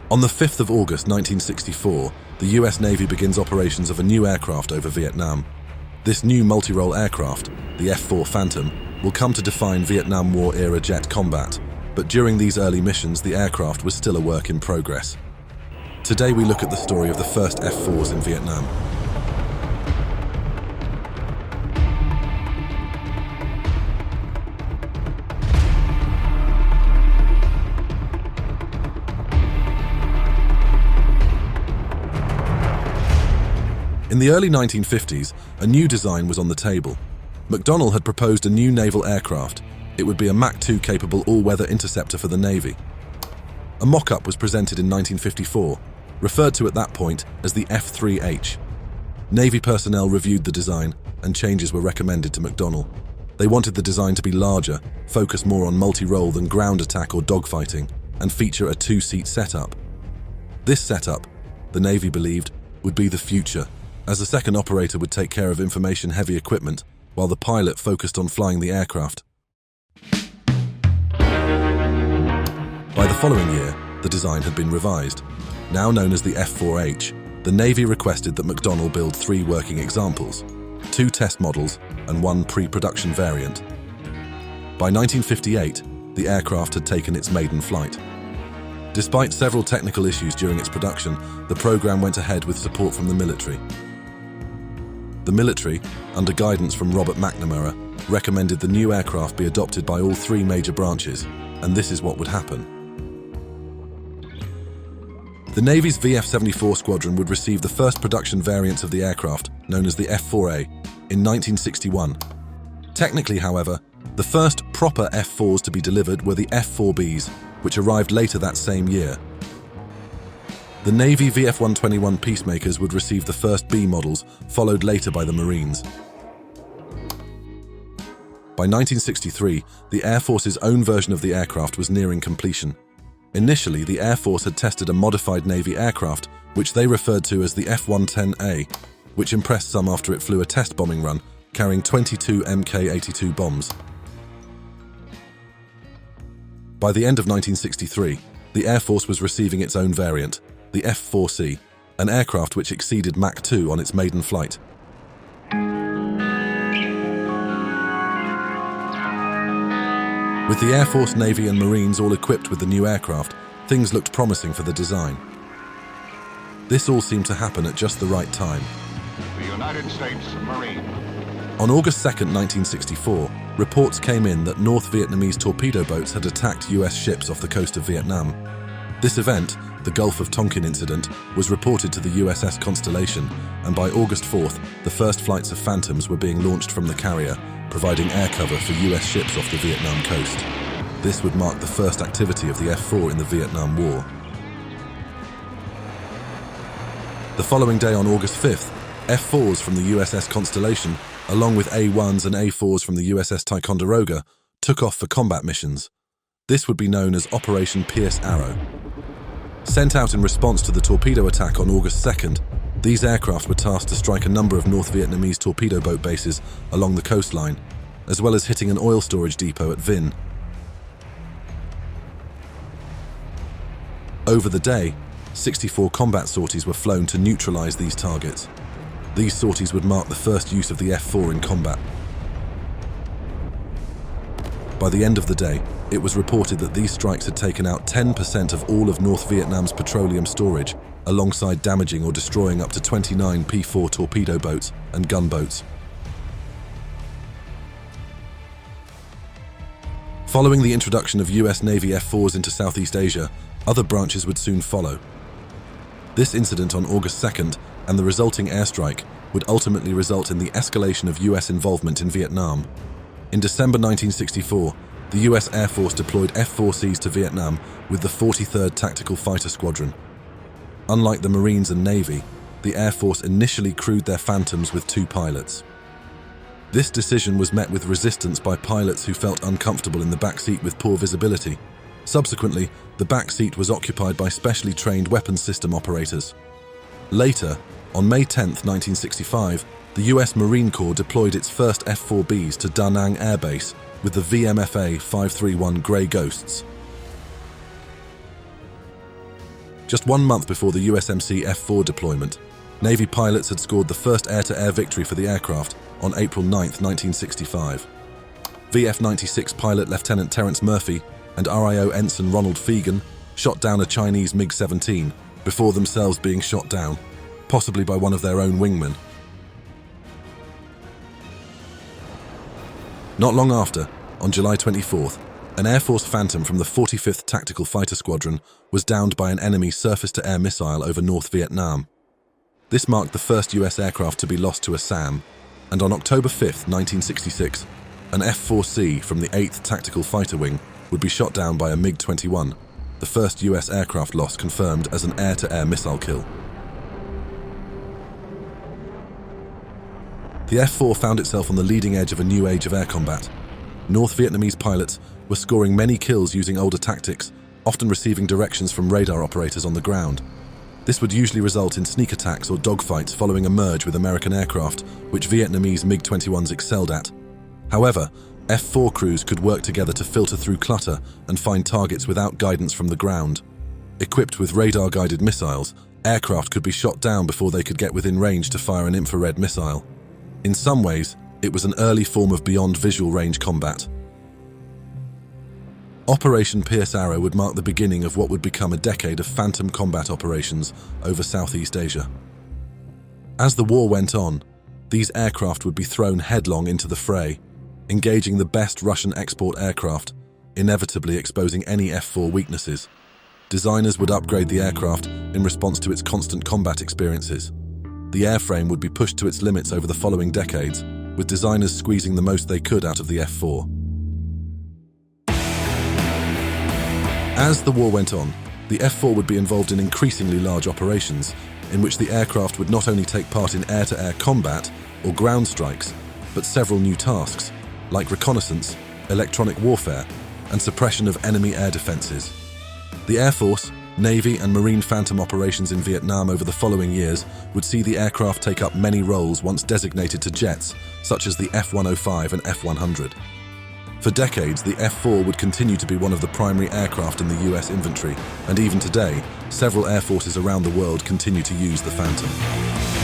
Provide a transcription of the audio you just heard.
On the 5th of August 1964, the US Navy begins operations of a new aircraft over Vietnam. This new multirole aircraft, the F-4 Phantom, will come to define Vietnam War-era jet combat, but during these early missions, the aircraft was still a work in progress. Today we look at the story of the first F-4s in Vietnam. In the early 1950s, a new design was on the table. McDonnell had proposed a new naval aircraft. It would be a Mach 2 capable all-weather interceptor for the Navy. A mock-up was presented in 1954, referred to at that point as the F-3H. Navy personnel reviewed the design, and changes were recommended to McDonnell. They wanted the design to be larger, focus more on multi-role than ground attack or dogfighting, and feature a two-seat setup. This setup, the Navy believed, would be the future, as the second operator would take care of information-heavy equipment, while the pilot focused on flying the aircraft. By the following year, the design had been revised. Now known as the F-4H, the Navy requested that McDonnell build 3 working examples, 2 test models, and 1 pre-production variant. By 1958, the aircraft had taken its maiden flight. Despite several technical issues during its production, the program went ahead with support from the military. The military, under guidance from Robert McNamara, recommended the new aircraft be adopted by all 3 major branches, and this is what would happen. The Navy's VF-74 squadron would receive the first production variants of the aircraft, known as the F-4A, in 1961. Technically, however, the first proper F-4s to be delivered were the F-4Bs, which arrived later that same year. The Navy VF-121 Peacemakers would receive the first B models, followed later by the Marines. By 1963, the Air Force's own version of the aircraft was nearing completion. Initially, the Air Force had tested a modified Navy aircraft, which they referred to as the F-110A, which impressed some after it flew a test bombing run, carrying 22 Mk-82 bombs. By the end of 1963, the Air Force was receiving its own variant, the F-4C, an aircraft which exceeded Mach 2 on its maiden flight. With the Air Force, Navy and Marines all equipped with the new aircraft, things looked promising for the design. This all seemed to happen at just the right time. The United States Marine. On August 2, 1964, reports came in that North Vietnamese torpedo boats had attacked US ships off the coast of Vietnam. This event, the Gulf of Tonkin incident, was reported to the USS Constellation, and by August 4th, the first flights of Phantoms were being launched from the carrier, providing air cover for US ships off the Vietnam coast. This would mark the first activity of the F-4 in the Vietnam War. The following day on August 5th, F-4s from the USS Constellation, along with A-1s and A-4s from the USS Ticonderoga, took off for combat missions. This would be known as Operation Pierce Arrow. Sent out in response to the torpedo attack on August 2nd, these aircraft were tasked to strike a number of North Vietnamese torpedo boat bases along the coastline, as well as hitting an oil storage depot at Vinh. Over the day, 64 combat sorties were flown to neutralize these targets. These sorties would mark the first use of the F-4 in combat. By the end of the day, it was reported that these strikes had taken out 10% of all of North Vietnam's petroleum storage, alongside damaging or destroying up to 29 P-4 torpedo boats and gunboats. Following the introduction of US Navy F-4s into Southeast Asia, other branches would soon follow. This incident on August 2nd and the resulting airstrike would ultimately result in the escalation of US involvement in Vietnam. In December 1964, the US Air Force deployed F-4Cs to Vietnam with the 43rd Tactical Fighter Squadron. Unlike the Marines and Navy, the Air Force initially crewed their Phantoms with 2 pilots. This decision was met with resistance by pilots who felt uncomfortable in the back seat with poor visibility. Subsequently, the back seat was occupied by specially trained weapons system operators. Later, on May 10, 1965, the US Marine Corps deployed its first F-4Bs to Da Nang Air Base with the VMFA 531 Grey Ghosts. Just 1 month before the USMC F-4 deployment, Navy pilots had scored the first air-to-air victory for the aircraft on April 9, 1965. VF-96 pilot Lieutenant Terence Murphy and RIO Ensign Ronald Fegan shot down a Chinese MiG-17 before themselves being shot down, possibly by one of their own wingmen. Not long after, on July 24th, an Air Force Phantom from the 45th Tactical Fighter Squadron was downed by an enemy surface-to-air missile over North Vietnam. This marked the first US aircraft to be lost to a SAM, and on October 5, 1966, an F-4C from the 8th Tactical Fighter Wing would be shot down by a MiG-21, the first US aircraft loss confirmed as an air-to-air missile kill. The F-4 found itself on the leading edge of a new age of air combat. North Vietnamese pilots were scoring many kills using older tactics, often receiving directions from radar operators on the ground. This would usually result in sneak attacks or dogfights following a merge with American aircraft, which Vietnamese MiG-21s excelled at. However, F-4 crews could work together to filter through clutter and find targets without guidance from the ground. Equipped with radar-guided missiles, aircraft could be shot down before they could get within range to fire an infrared missile. In some ways, it was an early form of beyond visual range combat. Operation Pierce Arrow would mark the beginning of what would become a decade of phantom combat operations over Southeast Asia. As the war went on, these aircraft would be thrown headlong into the fray, engaging the best Russian export aircraft, inevitably exposing any F-4 weaknesses. Designers would upgrade the aircraft in response to its constant combat experiences. The airframe would be pushed to its limits over the following decades, with designers squeezing the most they could out of the F-4. As the war went on, the F-4 would be involved in increasingly large operations, in which the aircraft would not only take part in air-to-air combat or ground strikes, but several new tasks, like reconnaissance, electronic warfare, and suppression of enemy air defenses. The Air Force, Navy, and Marine Phantom operations in Vietnam over the following years would see the aircraft take up many roles once designated to jets, such as the F-105 and F-100. For decades, the F-4 would continue to be one of the primary aircraft in the US inventory, and even today, several air forces around the world continue to use the Phantom.